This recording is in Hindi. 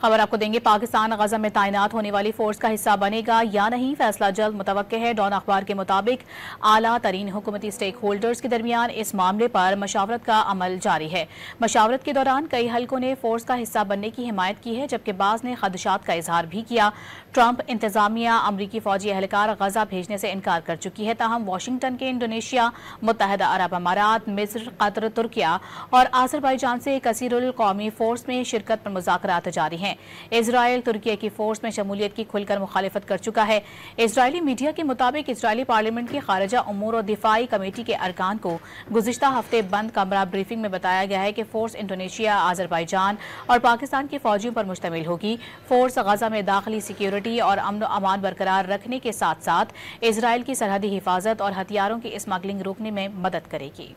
खबर आपको देंगे, पाकिस्तान गजा में तैनात होने वाली फोर्स का हिस्सा बनेगा या नहीं, फैसला जल्द मुतवक्के है। डॉन अखबार के मुताबिक आला तरीन हुकूमती स्टेक होल्डर्स के दरमियान इस मामले पर मशावरत का अमल जारी है। मशावरत के दौरान कई हलकों ने फोर्स का हिस्सा बनने की हिमायत की है, जबकि बाज ने खदशात का इजहार भी किया। ट्रंप इंतजामिया अमरीकी फौजी एहलकार गजा भेजने से इनकार कर चुकी है, ताहम वाशिंगटन के इंडोनेशिया, मुत्तहदा अरब अमारात, मिस्र, कतर, तुर्किया और आजरबाईजान से कसीरुल कौमी फोर्स में शिरकत पर मुज़ाकरात जारी हैं। इजराइल तुर्की की फोर्स में शमूलियत की खुलकर मुखालिफत कर चुका है। इजरायली मीडिया के मुताबिक इजरायली पार्लियामेंट की खारजा उमूर और दिफाई कमेटी के अरकान को गुज़िश्ता हफ्ते बंद कमरा ब्रीफिंग में बताया गया है कि फोर्स इंडोनेशिया, आजरबाईजान और पाकिस्तान के फौजियों पर मुश्तमिल होगी। फोर्स गजा में दाखिली सिक्योरिटी और अमन अमान बरकरार रखने के साथ साथ इजराइल की सरहदी हिफाजत और हथियारों की स्मगलिंग रोकने में मदद करेगी।